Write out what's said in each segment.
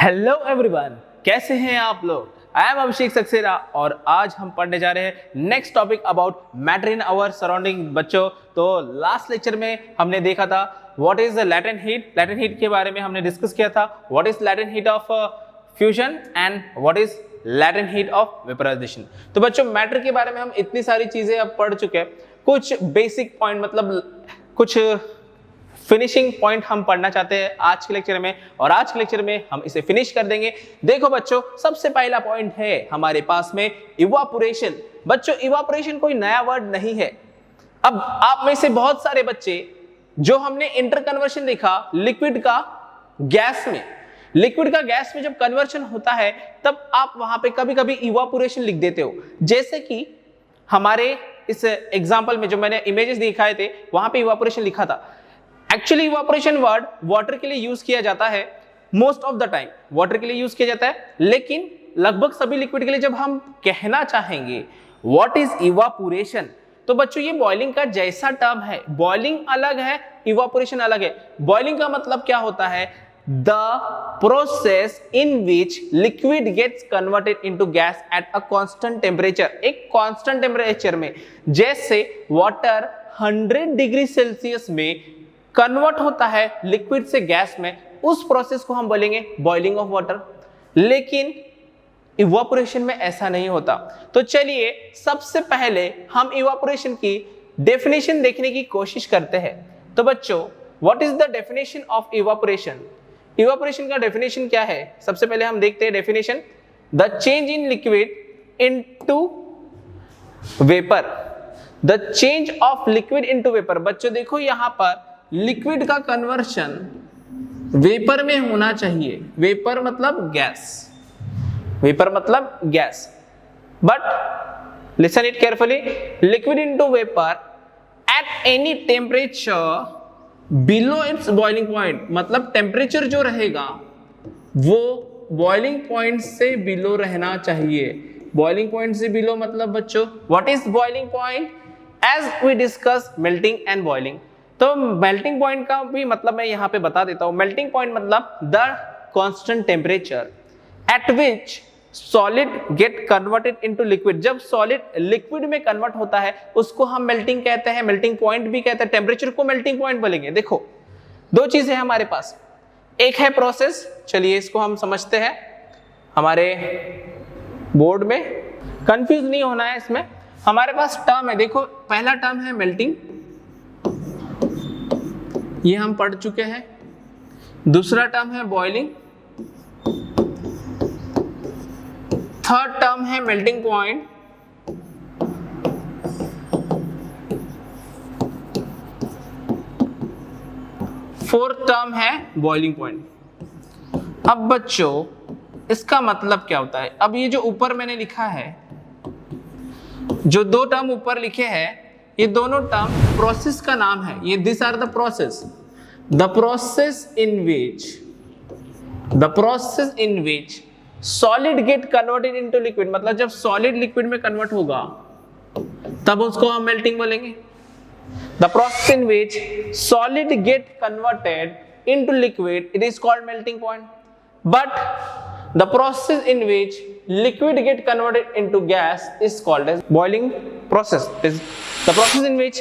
Hello everyone, कैसे हैं आप लोग। आई एम अभिषेक सक्सेना और आज हम पढ़ने जा रहे हैं next topic about matter in our surrounding. बच्चों, तो लास्ट लेक्चर में हमने देखा था what is the latent heat. Latent heat के बारे में हमने डिस्कस किया था what is latent heat of fusion and what is latent heat of vaporization. तो बच्चों, मैटर के बारे में हम इतनी सारी चीजें अब पढ़ चुके हैं। कुछ बेसिक पॉइंट, मतलब कुछ फिनिशिंग पॉइंट हम पढ़ना चाहते हैं आज के लेक्चर में, और आज के लेक्चर में हम इसे फिनिश कर देंगे। देखो बच्चों, सबसे पहला पॉइंट है हमारे पास में इवापोरेशन। बच्चों, इवापोरेशन कोई नया वर्ड नहीं है। अब आप में से बहुत सारे बच्चे जो हमने इंटर कन्वर्शन देखा लिक्विड का गैस में, लिक्विड का गैस में जब कन्वर्शन होता है तब आप वहां पे कभी कभी इवापोरेशन लिख देते हो। जैसे कि हमारे इस एग्जाम्पल में जो मैंने इमेजेस दिखाए थे वहां पे इवापोरेशन लिखा था। एक्चुअली इवापोरेशन वर्ड वाटर के लिए यूज किया जाता है, most of the time water के लिए यूज किया जाता है, लेकिन लगभग सभी लिक्विड के लिए जब हम कहना चाहेंगे व्हाट इज इवापोरेशन, तो बच्चों ये बॉइलिंग का जैसा टर्म है। बॉइलिंग अलग है, इवापोरेशन अलग है। बॉइलिंग का मतलब क्या होता है? The process in which liquid gets converted into gas at a constant temperature, एक कांस्टेंट टेम्परेचर में। जैसे वाटर 100 डिग्री सेल्सियस में कन्वर्ट होता है लिक्विड से गैस में, उस प्रोसेस को हम बोलेंगे बॉइलिंग ऑफ वाटर। लेकिन इवापोरेशन में ऐसा नहीं होता। तो चलिए सबसे पहले हम इवापोरेशन की डेफिनेशन देखने की कोशिश करते हैं। तो बच्चों, what is the definition of evaporation? Evaporation का डेफिनेशन क्या है? सबसे पहले हम देखते हैं definition. The change in liquid into vapour, the change of liquid into vapour. बच्चों देखो, यहां पर लिक्विड का कन्वर्शन वेपर में होना चाहिए। वेपर मतलब गैस, वेपर मतलब gas. But listen it carefully, liquid into vapour at any temperature below it's boiling point. मतलब टेम्परेचर जो रहेगा वो बॉइलिंग पॉइंट से बिलो रहना चाहिए। बॉइलिंग पॉइंट से बिलो मतलब बच्चों what is boiling point? As we discuss melting and boiling. तो मेल्टिंग पॉइंट का भी मतलब मैं यहां पे बता देता हूं। मेल्टिंग पॉइंट मतलब the constant temperature at which solid get converted into liquid. जब सॉलिड लिक्विड में कन्वर्ट होता है उसको हम मेल्टिंग कहते हैं, मेल्टिंग पॉइंट भी कहते हैं। टेम्परेचर को मेल्टिंग पॉइंट बोलेंगे। देखो, दो चीजें हैं हमारे पास, एक है प्रोसेस, चलिए इसको हम समझते हैं। हमारे बोर्ड में कंफ्यूज नहीं होना है इसमें। हमारे पास टर्म है, देखो पहला टर्म है मेल्टिंग, ये हम पढ़ चुके हैं। दूसरा टर्म है बॉइलिंग, थर्ड टर्म है मेल्टिंग पॉइंट, फोर्थ टर्म है बॉइलिंग पॉइंट। अब बच्चों इसका मतलब क्या होता है? अब ये जो ऊपर मैंने लिखा है, जो दो टर्म ऊपर लिखे हैं, ये दोनों टर्म प्रोसेस का नाम है। ये this are the process, the process in which solid get converted into liquid. मतलब जब सॉलिड लिक्विड में कन्वर्ट होगा तब उसको हम मेल्टिंग बोलेंगे। The process in which solid get converted into liquid, it is called melting point. But the process in which liquid get converted into gas is called as boiling process. It is the process in which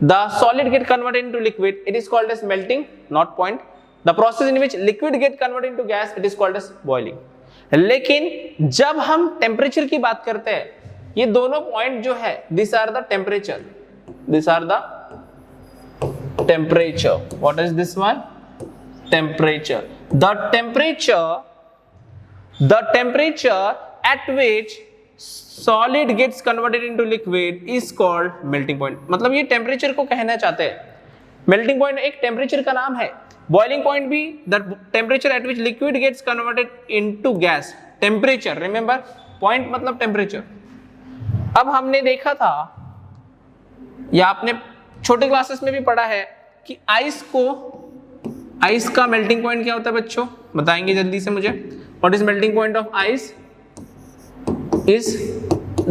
the solid get converted into liquid, it is called as melting, not point. The process in which liquid get converted into gas, it is called as boiling. लेकिन जब हम temperature की बात करते हैं, ये दोनों point जो है these are the temperature, these are the temperature. What is this one? Temperature. The temperature at which solid gets converted into liquid is called melting point. मतलब ये टेम्परेचर को कहना चाहते हैं। मेल्टिंग पॉइंट एक टेम्परेचर का नाम है, बॉइलिंग पॉइंट भी the temperature at which liquid gets converted into gas. Temperature, remember, point मतलब टेम्परेचर। अब हमने देखा था, या आपने छोटे क्लासेस में भी पढ़ा है कि आइस का मेल्टिंग पॉइंट क्या होता है बच्चों? बताएंगे जल्दी से मुझे। What is melting point of ice? Is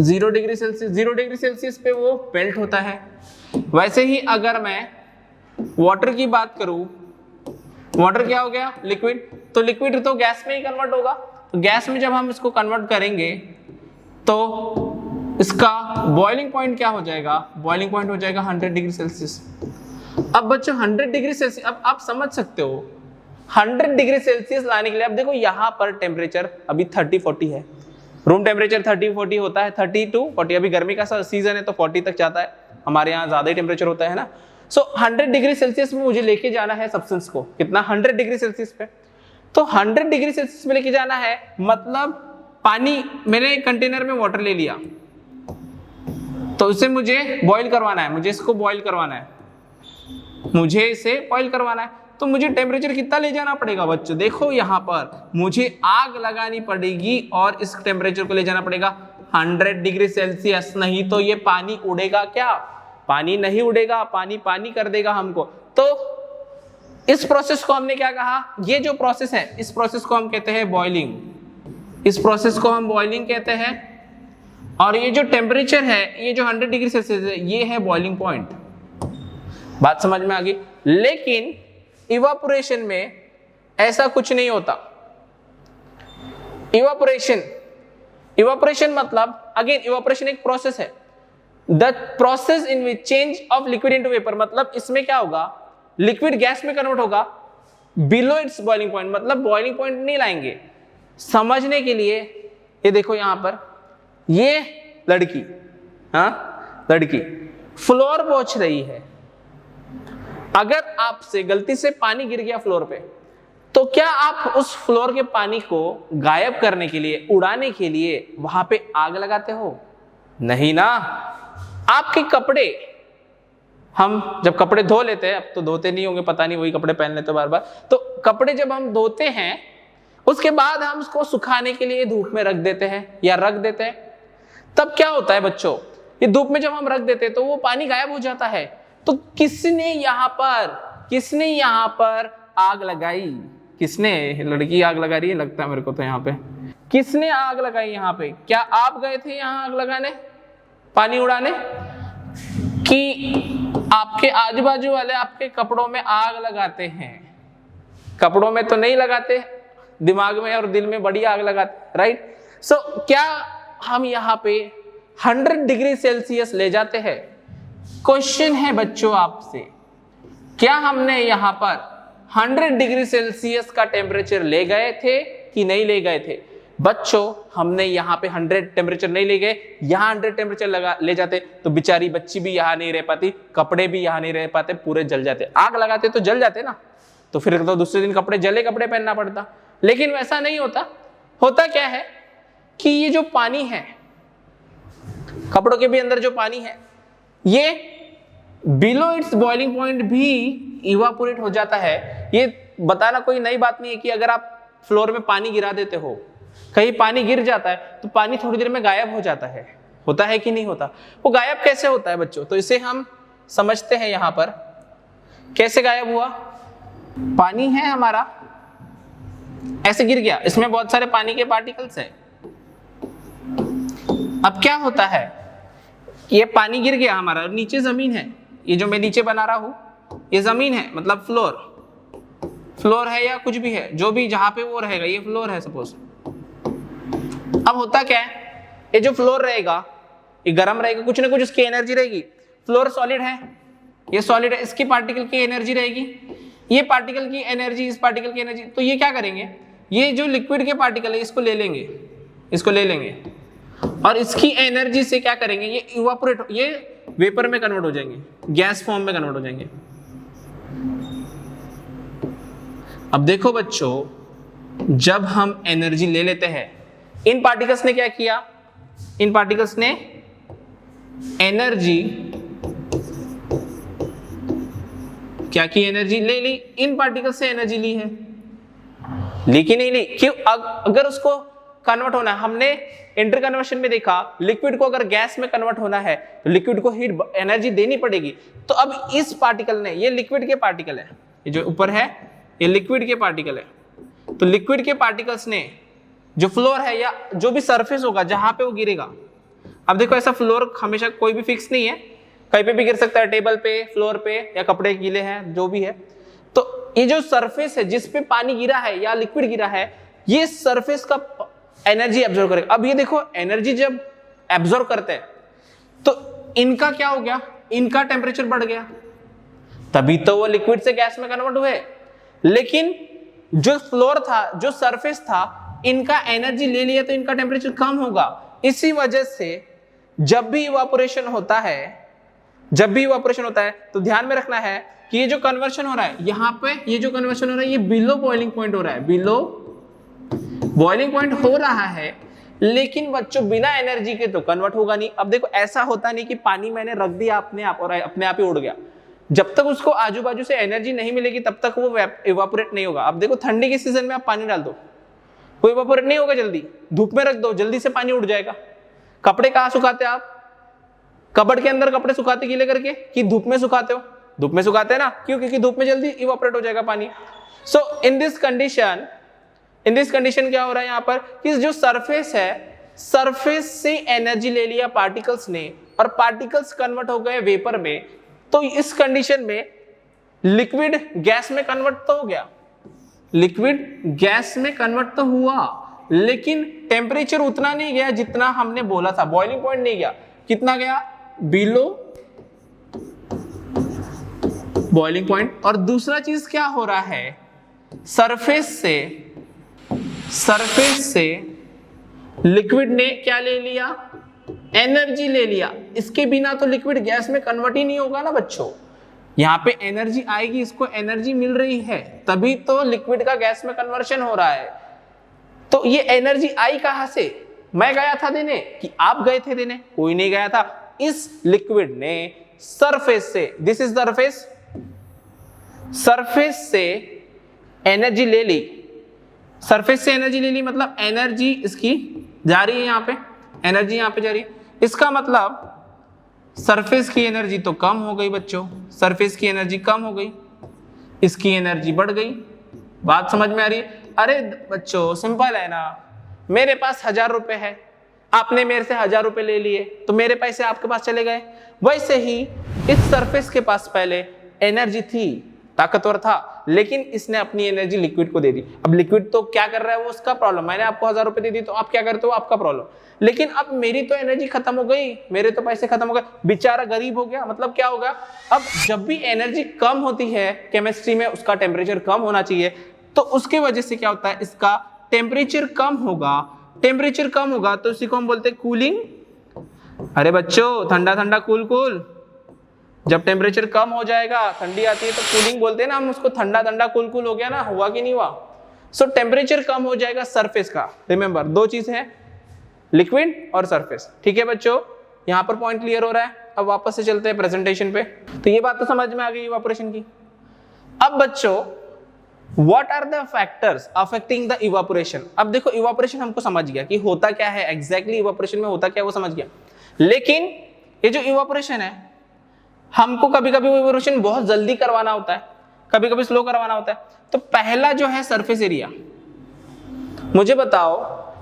0 degree Celsius. 0 degree Celsius पे वो मेल्ट होता है। वैसे ही अगर मैं वाटर की बात करूं, वाटर क्या हो गया? लिक्विड। तो लिक्विड तो गैस में ही कन्वर्ट होगा। तो गैस में जब हम इसको कन्वर्ट करेंगे तो इसका बॉइलिंग पॉइंट क्या हो जाएगा, बॉइलिंग पॉइंट हो जाएगा 100 डिग्री सेल्सियस। अब बच्चों 100 डिग्री सेल्सियस, अब आप समझ सकते हो 100 डिग्री सेल्सियस लाने के लिए, अब देखो यहाँ पर टेम्परेचर अभी 30-40 है, रूम टेम्परेचर 30-40 होता है, 30 to 40, अभी गर्मी का सीजन है तो 40 तक जाता है, हमारे यहाँ ज्यादा ही टेम्परेचर होता है ना। सो 100 डिग्री सेल्सियस में मुझे लेके जाना है सब्सटेंस को, कितना 100 डिग्री सेल्सियस पे। तो 100 डिग्री सेल्सियस में लेके जाना है, मतलब पानी, मैंने कंटेनर में वाटर ले लिया तो इसे मुझे बॉईल करवाना है, मुझे इसको बॉईल करवाना है, मुझे इसे बॉईल करवाना है, तो मुझे टेम्परेचर कितना ले जाना पड़ेगा बच्चों, देखो यहाँ पर मुझे आग लगानी पड़ेगी और इस टेम्परेचर को ले जाना पड़ेगा 100 डिग्री सेल्सियस, नहीं तो ये पानी उड़ेगा क्या, पानी नहीं उड़ेगा, पानी पानी कर देगा हमको। तो इस प्रोसेस को हमने क्या कहा, ये जो प्रोसेस है इस प्रोसेस को हम कहते हैं बॉइलिंग, इस प्रोसेस को हम बॉइलिंग कहते हैं। और ये जो टेम्परेचर है, ये जो 100 डिग्री सेल्सियस है, ये है बॉइलिंग पॉइंट। बात समझ में आ गई। लेकिन इवापोरेशन में ऐसा कुछ नहीं होता। इवापोरेशन मतलब अगेन इवापोरेशन एक प्रोसेस है, the process in which change of liquid into vapour, मतलब इसमें क्या होगा, लिक्विड गैस में कन्वर्ट होगा बिलो इट्स बॉइलिंग पॉइंट, मतलब बॉइलिंग पॉइंट नहीं लाएंगे। समझने के लिए ये देखो यहां पर ये लड़की, हाँ लड़की फ्लोर पोंछ रही है, अगर आपसे गलती से पानी गिर गया फ्लोर पे तो क्या आप उस फ्लोर के पानी को गायब करने के लिए, उड़ाने के लिए वहां पे आग लगाते हो? नहीं ना। आपके कपड़े, हम जब कपड़े धो लेते हैं, अब तो धोते नहीं होंगे पता नहीं, वही कपड़े पहन लेते बार बार, तो कपड़े जब हम धोते हैं उसके बाद हम उसको सुखाने के लिए धूप में रख देते हैं या रख देते हैं, तब क्या होता है बच्चों, ये धूप में जब हम रख देते हैं तो वो पानी गायब हो जाता है। तो किसने यहाँ पर आग लगाई, किसने, लड़की आग लगा रही है लगता है मेरे को, तो यहाँ पे किसने आग लगाई यहाँ पे? क्या आप गए थे यहाँ आग लगाने, पानी उड़ाने, कि आपके आजू बाजू वाले आपके कपड़ों में आग लगाते हैं? कपड़ों में तो नहीं लगाते, दिमाग में और दिल में बड़ी आग लगाते, राइट। सो क्या हम यहाँ पे 100 डिग्री सेल्सियस ले जाते हैं? क्वेश्चन है बच्चों आपसे, क्या हमने यहाँ पर 100 डिग्री सेल्सियस का टेम्परेचर ले गए थे कि नहीं ले गए थे? बच्चों हमने यहाँ पे 100 टेम्परेचर नहीं ले गए, यहाँ 100 टेम्परेचर ले जाते तो बेचारी बच्ची भी यहाँ नहीं रह पाती, कपड़े भी यहाँ नहीं रह पाते, पूरे जल जाते। आग लगाते तो जल जाते ना, तो फिर तो दूसरे दिन कपड़े जले कपड़े पहनना पड़ता। लेकिन वैसा नहीं होता। होता क्या है कि ये जो पानी है, कपड़ों के भी अंदर जो पानी है, ये बिलो इट्स बॉइलिंग पॉइंट भी इवापोरेट हो जाता है। ये बताना कोई नई बात नहीं है कि अगर आप फ्लोर में पानी गिरा देते हो, कहीं पानी गिर जाता है तो पानी थोड़ी देर में गायब हो जाता है। होता है कि नहीं होता? वो गायब कैसे होता है बच्चों? तो इसे हम समझते हैं। यहां पर कैसे गायब हुआ? पानी है हमारा, ऐसे गिर गया, इसमें बहुत सारे पानी के पार्टिकल्स हैं। अब क्या होता है, ये पानी गिर गया हमारा, नीचे जमीन है, ये जो मैं नीचे बना रहा हूं ये जमीन है, मतलब फ्लोर है या कुछ भी है, जो भी जहां पे वो रहेगा, ये फ्लोर है सपोज। अब होता क्या है, ये जो फ्लोर रहेगा ये गर्म रहेगा, कुछ ना कुछ उसकी एनर्जी रहेगी। फ्लोर सॉलिड है, ये सॉलिड है, इसकी पार्टिकल की एनर्जी रहेगी, ये पार्टिकल की एनर्जी, इस पार्टिकल की एनर्जी। तो ये क्या करेंगे, ये जो लिक्विड के पार्टिकल है इसको ले लेंगे और इसकी एनर्जी से क्या करेंगे, ये इवापोरेट, ये वेपर में कन्वर्ट हो जाएंगे, गैस फॉर्म में कन्वर्ट हो जाएंगे। अब देखो बच्चों, जब हम एनर्जी ले लेते हैं, इन पार्टिकल्स ने क्या किया, इन पार्टिकल्स ने एनर्जी क्या की, एनर्जी ले ली, इन पार्टिकल्स से एनर्जी ली है, ली कि नहीं ली? क्यों? अगर उसको कन्वर्ट होना है, हमने इंटर कन्वर्शन में देखा, लिक्विड को अगर गैस में कन्वर्ट होना है तो लिक्विड को हीट एनर्जी देनी पड़ेगी। तो अब इस पार्टिकल ने, ये लिक्विड के पार्टिकल है, ये जो ऊपर है ये लिक्विड के पार्टिकल है, तो लिक्विड के पार्टिकल्स ने जो फ्लोर है या जो भी सरफेस होगा जहां पे वो गिरेगा, अब देखो ऐसा फ्लोर हमेशा कोई भी फिक्स नहीं है, कहीं पे भी गिर सकता है, टेबल पे, फ्लोर पे, या कपड़े गीले हैं जो भी है, तो ये जो सरफेस है जिस पे पानी गिरा है या लिक्विड गिरा है, ये सरफेस का एनर्जी एब्जॉर्ब करेगा। अब ये देखो, एनर्जी जब एब्जॉर्ब करते हैं तो इनका क्या हो गया, इनका टेम्परेचर बढ़ गया, तभी तो वो लिक्विड से गैस में कन्वर्ट हुए। लेकिन जो फ्लोर था, जो सरफेस था, इनका एनर्जी ले लिया तो इनका टेम्परेचर कम होगा। इसी वजह से जब भी इवापोरेशन होता है, तो ध्यान में रखना है कि ये जो कन्वर्शन हो रहा है, यहां पे ये जो कन्वर्शन हो रहा है, ये बिलो बॉइलिंग पॉइंट हो रहा है, बिलो बॉइलिंग पॉइंट हो रहा है। लेकिन बच्चों बिना एनर्जी के तो कन्वर्ट होगा नहीं। अब देखो, ऐसा होता नहीं कि पानी मैंने रख दिया अपने आप और अपने आप ही उड़ गया। जब तक उसको आजू बाजू से एनर्जी नहीं मिलेगी तब तक वो इवापोरेट नहीं होगा। अब देखो, ठंडी के सीजन में आप पानी डाल दो, वो इवापोरेट नहीं होगा जल्दी। धूप में रख दो, जल्दी से पानी उड़ जाएगा। कपड़े कहाँ सुखाते आप? कबर्ड के अंदर कपड़े सुखाते गीले करके, कि धूप में सुखाते हो? धूप में सुखाते हैं ना, क्यों? क्योंकि धूप में जल्दी इवापोरेट हो जाएगा पानी। सो इन दिस कंडीशन क्या हो रहा है यहाँ पर कि जो सरफेस है, सरफेस से एनर्जी ले लिया पार्टिकल्स ने और पार्टिकल्स कन्वर्ट हो गए वेपर में। तो इस कंडीशन में लिक्विड गैस में कन्वर्ट तो हो गया, लिक्विड गैस में कन्वर्ट तो हुआ, लेकिन टेम्परेचर उतना नहीं गया जितना हमने बोला था। बॉइलिंग पॉइंट नहीं गया। कितना गया? Below boiling point. और दूसरा चीज क्या हो रहा है, सरफेस से लिक्विड ने क्या ले लिया? एनर्जी ले लिया। इसके बिना तो लिक्विड गैस में कन्वर्ट ही नहीं होगा ना बच्चों। यहाँ पे एनर्जी आएगी, इसको एनर्जी मिल रही है, तभी तो लिक्विड का गैस में कन्वर्शन हो रहा है। तो ये एनर्जी आई कहां से? मैं गया था देने कि आप गए थे देने? कोई नहीं गया था। इस लिक्विड ने सरफेस से, दिस इज सरफेस से एनर्जी ले ली। सरफेस से एनर्जी ले ली मतलब एनर्जी इसकी जा रही है, यहाँ पे एनर्जी यहाँ पे जा रही है। इसका मतलब सरफेस की एनर्जी तो कम हो गई बच्चों, सरफेस की एनर्जी कम हो गई, इसकी एनर्जी बढ़ गई। बात समझ में आ रही है? अरे बच्चों सिंपल है ना, मेरे पास 1000 रुपए है, आपने मेरे से 1000 रुपए ले लिए तो मेरे पैसे आपके पास चले गए। वैसे ही इस सरफेस के पास पहले एनर्जी थी, ताकतवर था, लेकिन इसने अपनी एनर्जी लिक्विड को दे दी। अब लिक्विड तो क्या कर रहा है वो उसका प्रॉब्लम, मैंने आपको 1000 रुपए दे दी तो आप क्या करते हो आपका प्रॉब्लम। लेकिन अब मेरी तो एनर्जी खत्म हो गई, मेरे तो पैसे खत्म हो गए, बेचारा गरीब हो गया। मतलब क्या होगा, अब जब भी एनर्जी कम होती है केमिस्ट्री में, उसका टेम्परेचर कम होना चाहिए। तो उसके वजह से क्या होता है, इसका टेम्परेचर कम होगा। टेम्परेचर कम होगा तो इसी को हम बोलते हैं कूलिंग। अरे बच्चों ठंडा ठंडा कूल कूल, जब टेम्परेचर कम हो जाएगा, ठंडी आती है तो कूलिंग बोलते हैं ना हम उसको। ठंडा ठंडा कूल कूल हो गया ना, हुआ कि नहीं हुआ? सो टेम्परेचर कम हो जाएगा सरफेस का। रिमेंबर, दो चीज है, लिक्विड और सरफेस। ठीक है बच्चों, यहाँ पर पॉइंट क्लियर हो रहा है। अब वापस से चलते हैं प्रेजेंटेशन पे। तो ये बात तो समझ में आ गई इवापोरेशन की। अब बच्चों what are the factors affecting the evaporation. अब देखो, इवापोरेशन हमको समझ गया कि होता क्या है, एग्जैक्टली इवापोरेशन में होता क्या वो समझ गया। लेकिन ये जो इवापोरेशन है, हमको कभी कभी इवापोरेशन बहुत जल्दी करवाना होता है, कभी कभी स्लो करवाना होता है। तो पहला जो है सरफेस एरिया, मुझे बताओ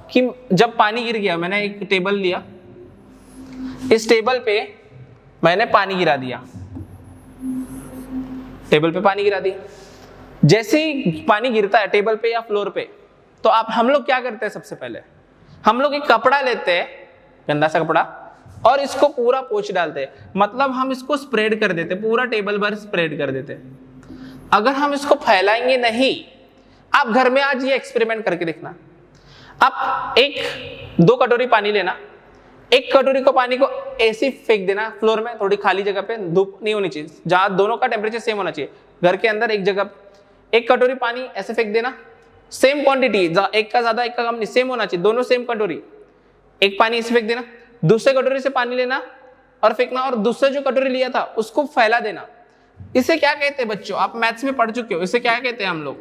कि जब पानी गिर गया, मैंने एक टेबल लिया, इस टेबल पे मैंने पानी गिरा दिया, टेबल पे पानी गिरा दिया। जैसे ही पानी गिरता है टेबल पे या फ्लोर पे, तो हम लोग क्या करते हैं, सबसे पहले हम लोग एक कपड़ा लेते हैं, गंदा सा कपड़ा, और इसको पूरा पोंछ डालते हैं। मतलब हम इसको स्प्रेड कर देते, पूरा टेबल भर स्प्रेड कर देते। अगर हम इसको फैलाएंगे नहीं, आप घर में आज ये एक्सपेरिमेंट करके देखना। आप 2 कटोरी पानी लेना, एक कटोरी को पानी को ऐसे फेंक देना फ्लोर में, थोड़ी खाली जगह पे, धूप नहीं होनी चाहिए, जहां दोनों का टेम्परेचर सेम होना चाहिए। घर के अंदर एक जगह 1 कटोरी पानी ऐसे फेंक देना, सेम क्वांटिटी, एक का ज्यादा एक का कम नहीं, सेम होना चाहिए, दोनों सेम कटोरी। एक पानी ऐसे फेंक देना, दूसरे कटोरी से पानी लेना और फेंकना, और दूसरा जो कटोरी लिया था उसको फैला देना। इसे क्या कहते हैं बच्चों, आप मैथ्स में पढ़ चुके हो, इसे क्या कहते हैं हम लोग,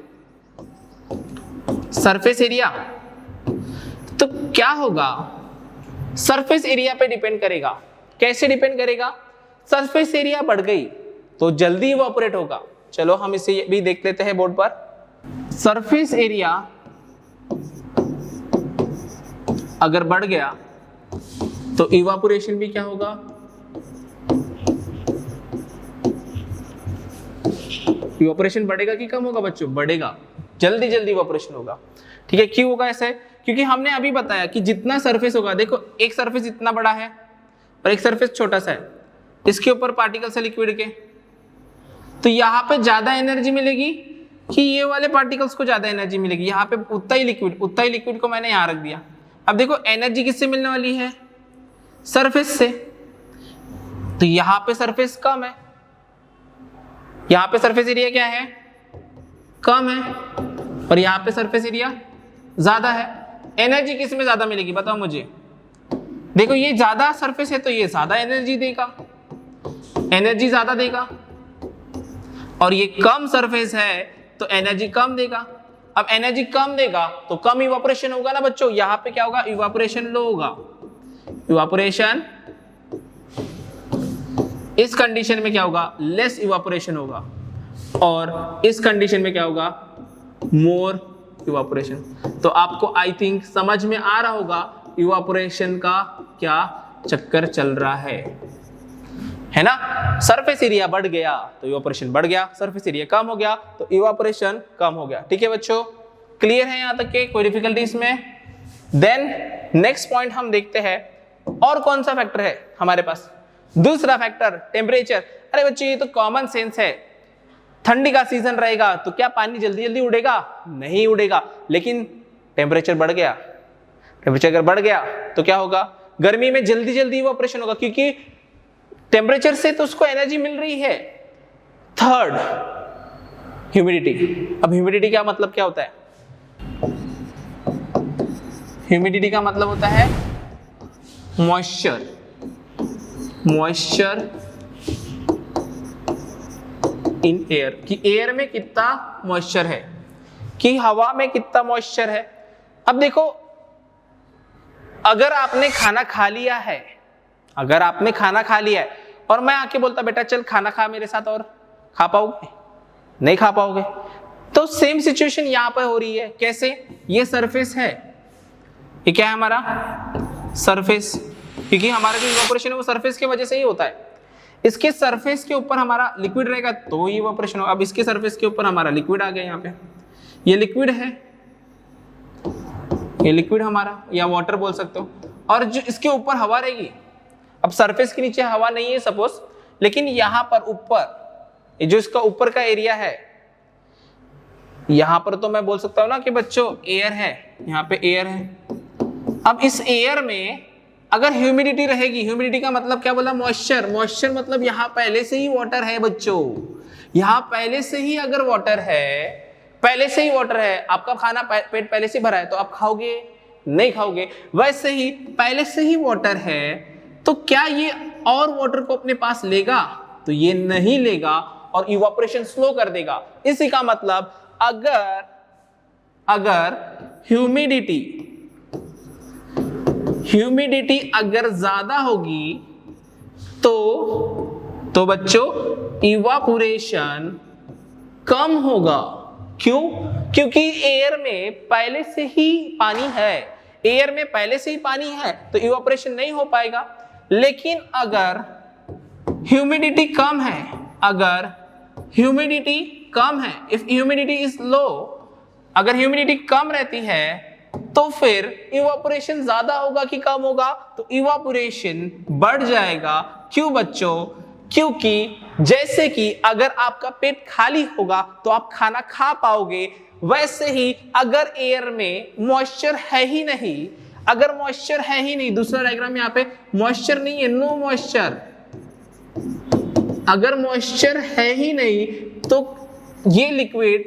सरफेस एरिया। तो क्या होगा, सरफेस एरिया पे डिपेंड करेगा। कैसे डिपेंड करेगा, सरफेस एरिया बढ़ गई तो जल्दी इवापोरेट होगा। चलो हम इसे भी देख लेते हैं बोर्ड पर। सरफेस एरिया अगर बढ़ गया तो इवापोरेशन भी क्या होगा, इवापोरेशन बढ़ेगा कि कम होगा बच्चों? बढ़ेगा, जल्दी जल्दी इवापोरेशन होगा। ठीक है, क्यों होगा ऐसे? क्योंकि हमने अभी बताया कि जितना सरफेस होगा, देखो एक सरफेस इतना बड़ा है और एक सरफेस छोटा सा है, इसके ऊपर पार्टिकल्स है लिक्विड के, तो यहाँ पे ज्यादा एनर्जी मिलेगी कि ये वाले पार्टिकल्स को ज्यादा एनर्जी मिलेगी? यहाँ पे उतना ही लिक्विड को मैंने यहाँ रख दिया। अब देखो एनर्जी किससे मिलने वाली है? सरफेस से। तो यहाँ पे सरफेस कम है, यहाँ पे सरफेस एरिया क्या है? कम है, और यहाँ पे सरफेस एरिया ज्यादा है। एनर्जी किस में ज्यादा मिलेगी बताओ मुझे? देखो ये ज्यादा सरफेस है तो ये ज्यादा एनर्जी देगा, एनर्जी ज्यादा देगा, और ये कम सरफेस है तो एनर्जी कम देगा। अब एनर्जी कम देगा तो कम इवापोरेशन होगा ना बच्चों। यहाँ पे क्या होगा? इवापोरेशन लो होगा। इवापोरेशन इस कंडीशन में क्या होगा? लेस इवापोरेशन होगा, और इस कंडीशन में क्या होगा? मोर इवापोरेशन। तो आपको आई थिंक समझ में आ रहा होगा इवापोरेशन का क्या चक्कर चल रहा है ना? सरफेस एरिया बढ़ गया तो इवापोरेशन बढ़ गया, सरफेस एरिया कम हो गया तो इवापोरेशन कम हो गया। ठीक है बच्चों, क्लियर है यहाँ तक के? कोई डिफिकल्टी इसमें? देन नेक्स्ट पॉइंट हम देखते हैं, और कौन सा फैक्टर है हमारे पास? दूसरा फैक्टर टेम्परेचर। अरे बच्चों ये तो कॉमन सेंस है, ठंडी का सीजन रहेगा तो क्या पानी जल्दी जल्दी उड़ेगा? नहीं उड़ेगा। लेकिन टेम्परेचर बढ़ गया, टेम्परेचर अगर बढ़ गया तो क्या होगा? गर्मी में जल्दी जल्दी इवापोरेशन होगा, क्योंकि टेम्परेचर से तो उसको एनर्जी मिल रही है। Third, humidity. अब ह्यूमिडिटी का मतलब क्या होता है? ह्यूमिडिटी का मतलब होता है मॉइस्चर। मॉइस्चर इन एयर, कि एयर में कितना मॉइस्चर है, कि हवा में कितना मॉइस्चर है। अब देखो अगर आपने खाना खा लिया है, अगर आपने खाना खा लिया है और मैं आके बोलता बेटा चल खाना खा मेरे साथ, और खा पाओगे? नहीं खा पाओगे। तो सेम सिचुएशन यहां पर हो रही है। कैसे? ये सरफेस है, ये क्या है हमारा? सरफेस, क्योंकि हमारा जो इवापोरेशन है वो सरफेस की वजह से ही होता है। इसके सरफेस के ऊपर हमारा लिक्विड रहेगा तो ही इवापोरेशन होगा। अब इसके सरफेस के ऊपर हमारा लिक्विड आ गया, यहाँ पे ये लिक्विड है, ये लिक्विड हमारा, या वाटर बोल सकते हो, और जो इसके ऊपर हवा रहेगी। अब सरफेस के नीचे हवा नहीं है सपोज, लेकिन यहाँ पर ऊपर, ये जो इसका ऊपर का एरिया है, यहाँ पर तो मैं बोल सकता हूँ ना कि बच्चों एयर है, यहाँ पे एयर है। अब इस एयर में अगर ह्यूमिडिटी रहेगी, ह्यूमिडिटी का मतलब क्या बोला? मॉइस्चर। मॉइस्चर मतलब यहाँ पहले से ही वाटर है बच्चों, यहाँ पहले से ही अगर वाटर है, पहले से ही वाटर है, आपका खाना पेट पहले से भरा है तो आप खाओगे? नहीं खाओगे। वैसे ही पहले से ही वाटर है तो क्या ये और वाटर को अपने पास लेगा? तो ये नहीं लेगा, और इवापोरेशन स्लो कर देगा। इसी का मतलब अगर ह्यूमिडिटी अगर ज्यादा होगी तो बच्चों इवापोरेशन कम होगा। क्यों? क्योंकि एयर में पहले से ही पानी है, एयर में पहले से ही पानी है तो इवापोरेशन नहीं हो पाएगा। लेकिन अगर ह्यूमिडिटी कम है, अगर ह्यूमिडिटी कम है, इफ ह्यूमिडिटी इज लो, अगर ह्यूमिडिटी कम रहती है तो फिर इवापोरेशन ज्यादा होगा कि कम होगा? तो इवापोरेशन बढ़ जाएगा। क्यों बच्चों? क्योंकि जैसे कि अगर आपका पेट खाली होगा तो आप खाना खा पाओगे, वैसे ही अगर एयर में मॉइस्चर है ही नहीं, अगर मॉइस्चर है ही नहीं, दूसरा डायग्राम यहाँ पे मॉइस्चर नहीं है, नो मॉइस्चर, अगर मॉइस्चर है ही नहीं तो ये लिक्विड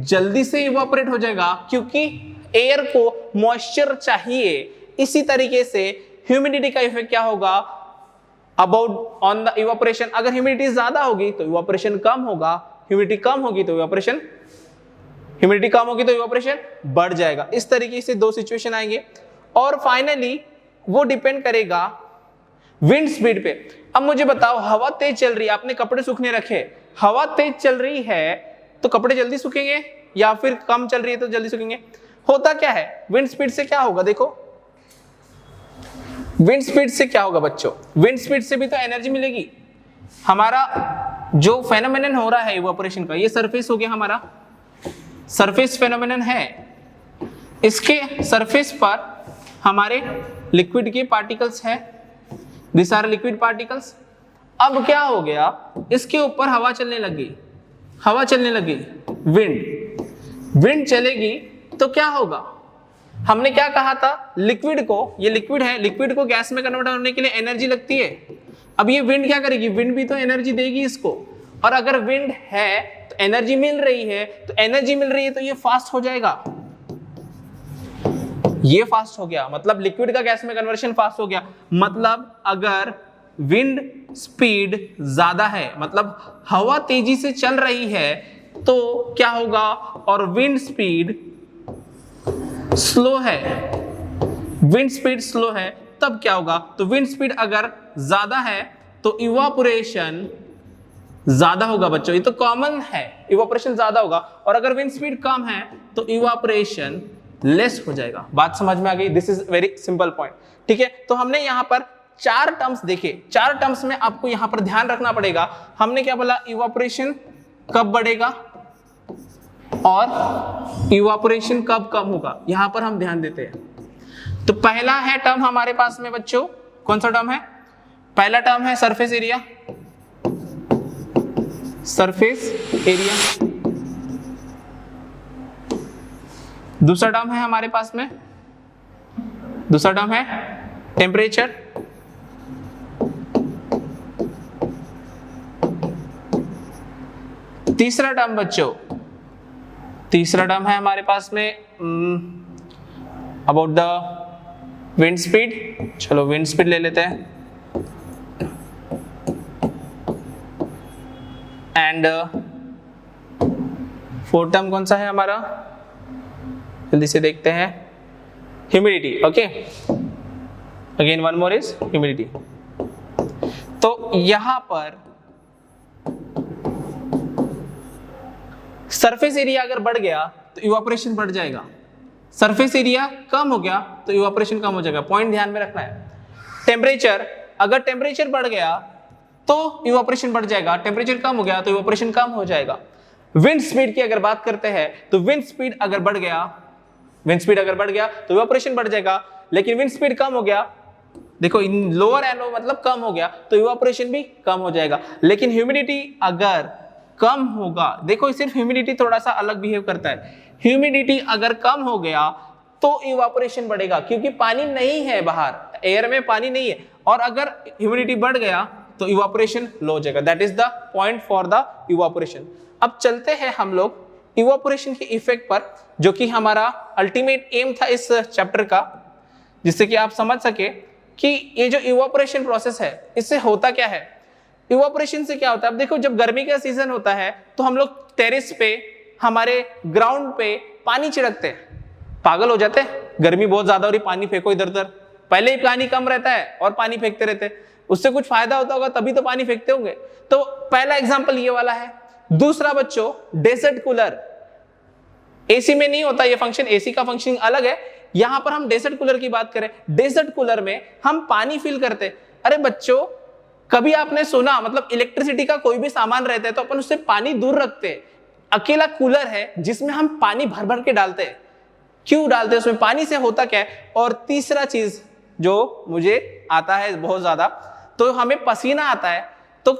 जल्दी से इवापोरेट हो जाएगा, क्योंकि एयर को मॉइस्चर चाहिए। इसी तरीके से ह्यूमिडिटी का इफेक्ट क्या होगा अबाउट ऑन द इवापोरेशन? अगर ह्यूमिडिटी ज्यादा होगी तो इवापोरेशन कम होगा, ह्यूमिडिटी कम होगी तो इवापोरेशन बढ़ जाएगा। इस तरीके से दो सिचुएशन आएंगे, और फाइनली वो डिपेंड करेगा विंड स्पीड पे। अब मुझे बताओ, हवा तेज चल रही है, आपने कपड़े सूखने रखे, हवा तेज चल रही है तो कपड़े जल्दी सूखेंगे, या फिर कम चल रही है तो जल्दी सूखेंगे? होता क्या है, विंड स्पीड से क्या होगा? देखो विंड स्पीड से क्या होगा बच्चों? विंड स्पीड से भी तो एनर्जी मिलेगी। हमारा जो फेनोमेनन हो रहा है इवापोरेशन का, ये सरफेस हो गया हमारा, सरफेस फेनोमेनन है। इसके सरफेस पर हमारे लिक्विड के पार्टिकल्स हैं, दिस आर लिक्विड पार्टिकल्स। अब क्या हो गया, इसके ऊपर हवा चलने लग गई, हवा चलने लग गई, विंड चलेगी तो क्या होगा, हमने क्या कहा था, लिक्विड को, ये लिक्विड है, लिक्विड को गैस में कन्वर्ट करने के लिए एनर्जी लगती है। अब ये विंड क्या करेगी, विंड भी तो एनर्जी देगी इसको, और अगर विंड है तो एनर्जी मिल रही है, तो एनर्जी मिल रही है तो ये फास्ट हो जाएगा, ये फास्ट हो गया, मतलब लिक्विड का गैस में कन्वर्शन फास्ट हो गया। मतलब अगर विंड स्पीड ज्यादा है, मतलब हवा तेजी से चल रही है, तो क्या होगा, और विंड स्पीड स्लो है, विंड स्पीड स्लो है, तब क्या होगा, तो विंड स्पीड अगर ज्यादा है तो इवापोरेशन ज्यादा होगा बच्चों, ये तो कॉमन है, इवापोरेशन ज्यादा होगा, और अगर विंड स्पीड कम है तो इवापोरेशन लेस हो जाएगा। बात समझ में आ गई, this is very simple point, ठीक है। तो हमने यहां पर चार टर्म्स देखे, चार टर्म्स में आपको यहां पर ध्यान रखना पड़ेगा। हमने क्या बोला, इवापोरेशन कब बढ़ेगा और इवापोरेशन कब कम होगा, यहां पर हम ध्यान देते हैं। तो पहला है टर्म हमारे पास में बच्चों, कौन सा टर्म है, पहला टर्म है सरफेस एरिया, सरफेस एरिया। दूसरा टर्म है हमारे पास में, दूसरा टर्म है टेम्परेचर, तीसरा टर्म बच्चों, तीसरा टर्म है हमारे पास में अबाउट द विंड स्पीड, चलो विंड स्पीड ले लेते हैं, एंड फोर्थ टर्म कौन सा है हमारा, जल्दी से देखते हैं, humidity, okay, again one more is humidity. तो यहां पर सरफेस एरिया अगर बढ़ गया तो इवापोरेशन बढ़ जाएगा, सरफेस एरिया कम हो गया तो इवापोरेशन कम हो जाएगा, पॉइंट ध्यान में रखना है। टेम्परेचर, अगर टेम्परेचर बढ़ गया तो इवापोरेशन बढ़ जाएगा, टेम्परेचर कम हो गया तो इवापोरेशन कम हो जाएगा। विंड स्पीड की अगर बात करते हैं तो विंड स्पीड अगर बढ़ गया, विंड स्पीड अगर बढ़ गया तो इवापोरेशन बढ़ जाएगा, लेकिन विंड स्पीड कम हो गया, देखो इन लोअर एनो मतलब कम हो गया तो इवापोरेशन भी कम हो जाएगा। लेकिन ह्यूमिडिटी अगर कम होगा, देखो सिर्फ ह्यूमिडिटी थोड़ा सा अलग बिहेव करता है, ह्यूमिडिटी अगर कम हो गया तो इवापोरेशन बढ़ेगा, क्योंकि पानी नहीं है बाहर, एयर में पानी नहीं है, और अगर ह्यूमिडिटी बढ़ गया तो इवापोरेशन लो हो जाएगा। That is the point for the evaporation. अब चलते हैं हम लोग इवापोरेशन के इफेक्ट पर, जो कि हमारा अल्टीमेट एम था इस चैप्टर का, जिससे कि आप समझ सके कि ये जो इवापोरेशन प्रोसेस है इससे होता क्या है। इवापोरेशन से क्या होता है, अब देखो जब गर्मी का सीजन होता है तो हम लोग टेरेस पे, हमारे ग्राउंड पे पानी छिड़कते हैं, पागल हो जाते हैं, गर्मी बहुत ज्यादा हो रही, पानी फेंको इधर उधर, पहले ही पानी कम रहता है और पानी फेंकते रहते हैं, उससे कुछ फायदा होता होगा तभी तो पानी फेंकते होंगे। तो पहला एग्जाम्पल ये वाला है। दूसरा बच्चों, डेजर्ट कूलर, एसी में नहीं होता ये फंक्शन, एसी का फंक्शन अलग है, यहां पर हम डेजर्ट कूलर की बात करें, डेजर्ट कूलर में हम पानी फिल करते। अरे बच्चों, कभी आपने सुना, मतलब इलेक्ट्रिसिटी का कोई भी सामान रहता है तो अपन उससे पानी दूर रखते हैं, अकेला कूलर है जिसमें हम पानी भर भर के डालते हैं। क्यों डालते हैं, उसमें पानी से होता क्या है। और तीसरा चीज जो मुझे आता है बहुत ज्यादा, तो हमें पसीना आता है, तो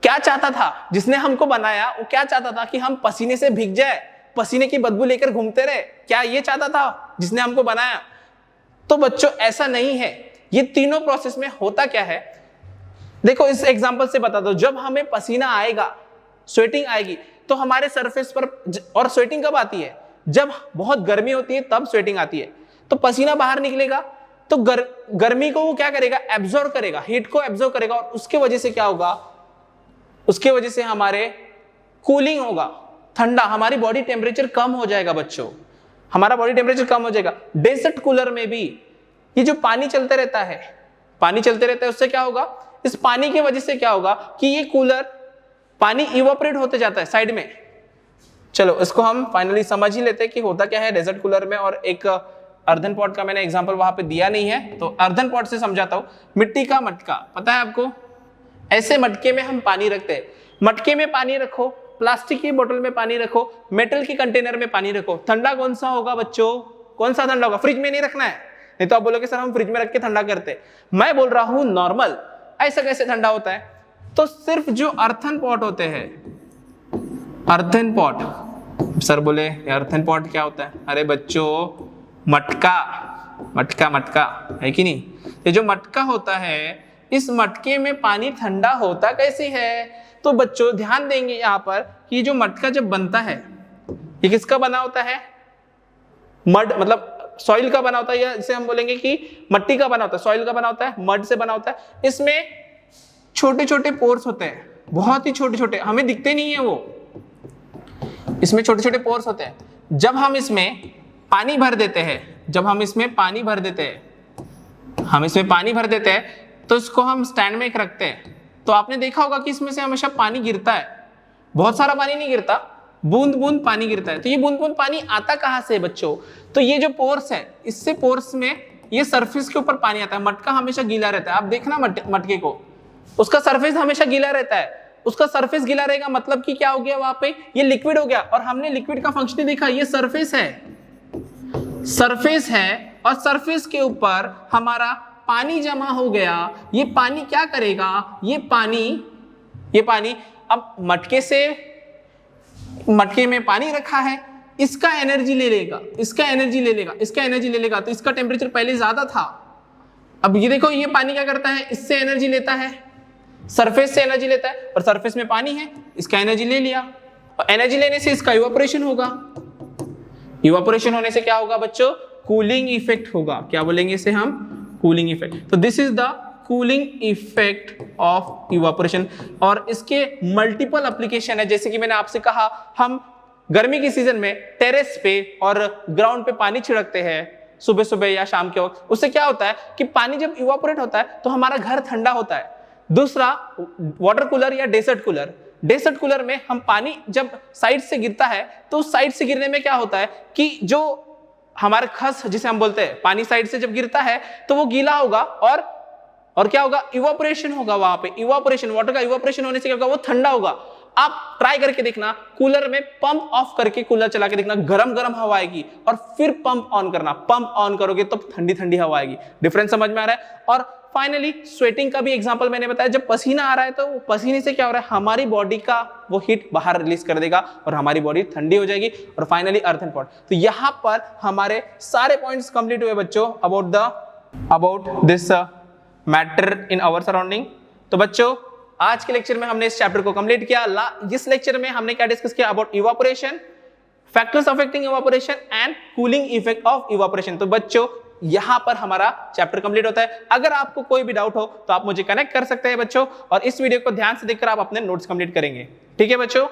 क्या चाहता था जिसने हमको बनाया, वो क्या चाहता था कि हम पसीने से भीग जाए, पसीने की बदबू लेकर घूमते रहे, क्या ये चाहता था जिसने हमको बनाया। तो बच्चों ऐसा नहीं है, ये तीनों प्रोसेस में होता क्या है, देखो इस एग्जांपल से बता दो। जब हमें पसीना आएगा, स्वेटिंग आएगी, तो हमारे सरफेस पर, और स्वेटिंग कब आती है, जब बहुत गर्मी होती है तब स्वेटिंग आती है, तो पसीना बाहर निकलेगा तो गर्मी को वो क्या करेगा, एब्जॉर्ब करेगा, हीट को एब्जॉर्ब करेगा, और उसके वजह से क्या होगा, उसके वजह से हमारे कूलिंग होगा, ठंडा, हमारी बॉडी टेम्परेचर कम हो जाएगा बच्चों, हमारा बॉडी टेम्परेचर कम हो जाएगा। डेजर्ट कूलर में भी ये जो पानी चलते रहता है, पानी चलते रहता है, उससे क्या होगा, इस पानी की वजह से क्या होगा कि ये कूलर, पानी इवापोरेट होते जाता है साइड में। चलो इसको हम फाइनली समझ ही लेते हैं कि होता क्या है डेजर्ट कूलर में। और एक अर्धन पॉट का मैंने एग्जांपल वहां पे दिया नहीं है, तो अर्धन पॉट से समझाता हूं। मिट्टी का मटका, पता है आपको, ऐसे मटके में हम पानी रखते हैं, मटके में पानी रखो, प्लास्टिक की बोतल में पानी रखो, मेटल की कंटेनर में पानी रखो, ठंडा कौन सा होगा बच्चों? कौन सा ठंडा होगा? फ्रिज में नहीं रखना है, नहीं तो आप बोलोगे सर हम फ्रिज में रख के ठंडा करते। मैं बोल रहा हूं नॉर्मल, ऐसा कैसे ठंडा होता है? तो सिर्फ जो अर्थन पॉट होते हैं, अर्थन पॉट, सर बोले अर्थन पॉट क्या होता है? अरे बच्चों मटका, मटका मटका है कि नहीं? ये जो मटका होता है, इस मटके में पानी ठंडा होता कैसे है? तो बच्चों ध्यान देंगे यहाँ पर कि जो मटका जब बनता है, ये किसका बना होता है? मड मतलब सॉइल का बना होता है, या इसे हम बोलेंगे कि मट्टी का बना होता है, सॉइल का बना होता है, मड से बना होता है। इसमें छोटे छोटे पोर्स होते हैं, बहुत ही छोटे छोटे, हमें दिखते नहीं है वो, इसमें छोटे छोटे पोर्स होते हैं। जब हम इसमें पानी भर देते हैं, जब हम इसमें पानी भर देते हैं, हम इसमें पानी भर देते हैं, तो इसको हम स्टैंड में रखते हैं। तो आपने देखा होगा कि इसमें से हमेशा पानी गिरता है, बहुत सारा पानी नहीं गिरता, बूंद बूंद पानी गिरता है। तो ये बूंद बूंद पानी आता कहां से बच्चों? तो ये जो पोर्स है, इससे पोर्स में ये सरफेस के ऊपर पानी आता है। मटका हमेशा गीला रहता है, आप देखना मटके को, उसका सरफेस हमेशा गीला रहता है। उसका सरफेस गीला रहेगा मतलब कि क्या हो गया? वहां पे ये लिक्विड हो गया। और हमने लिक्विड का फंक्शन देखा, ये सरफेस है, सरफेस है, और सरफेस के ऊपर हमारा पानी जमा हो गया। ये पानी क्या करेगा? ये पानी अब मटके में पानी रखा है, इसका एनर्जी ले लेगा, इसका एनर्जी ले लेगा, इसका एनर्जी ले लेगा। तो इसका टेम्परेचर पहले ज्यादा था, अब ये देखो ये पानी क्या करता है? इससे एनर्जी लेता है, सरफेस से एनर्जी लेता है, और सरफेस में पानी है, इसका एनर्जी ले लिया, और एनर्जी लेने से इसका इवापोरेशन होगा। इवापोरेशन होने से क्या होगा बच्चों? कूलिंग इफेक्ट होगा। क्या बोलेंगे इसे हम? Cooling effect. तो this is the cooling effect of evaporation. और इसके मल्टीपल एप्लीकेशन है, जैसे कि मैंने आपसे कहा, हम गर्मी की सीजन में टेरेस पे और ग्राउंड पे पानी छिड़कते हैं सुबह सुबह या शाम के वक्त। उससे क्या होता है कि पानी जब इवापोरेट होता है तो हमारा घर ठंडा होता है। दूसरा, वाटर कूलर या डेजर्ट कूलर, डेजर्ट कूलर में हम पानी जब साइड से गिरता है तो उस साइड से गिरने में क्या होता है कि जो हमारे खस जिसे हम बोलते हैं, पानी साइड से जब गिरता है तो वो गीला होगा, और क्या होगा? इवापोरेशन होगा। वहां पे इवापोरेशन, वाटर का इवापोरेशन होने से क्या होगा? वो ठंडा होगा। आप ट्राई करके देखना, कूलर में पंप ऑफ करके कूलर चला के देखना, गरम गरम हवा आएगी, और फिर पंप ऑन करना, पंप ऑन करोगे तो ठंडी ठंडी हवा आएगी। डिफरेंस समझ में आ रहा है? और फाइनली स्वेटिंग का भी एग्जांपल मैंने बताया, जब पसीना आ रहा है तो पसीने से क्या हो रहा है? हमारी बॉडी का वो हीट बाहर रिलीज कर देगा और हमारी बॉडी ठंडी हो जाएगी। और फाइनली अर्थन पॉट। तो यहां पर हमारे सारे पॉइंट्स कंप्लीट हुए बच्चों about this matter in our surrounding. तो बच्चों आज के लेक्चर में हमने इस चैप्टर को कंप्लीट किया। इस लेक्चर में हमने क्या डिस्कस किया? About evaporation, factors affecting evaporation and cooling effect of evaporation. तो बच्चों यहां पर हमारा चैप्टर कंप्लीट होता है। अगर आपको कोई भी डाउट हो तो आप मुझे कनेक्ट कर सकते हैं बच्चों, और इस वीडियो को ध्यान से देखकर आप अपने नोट्स कंप्लीट करेंगे। ठीक है बच्चों?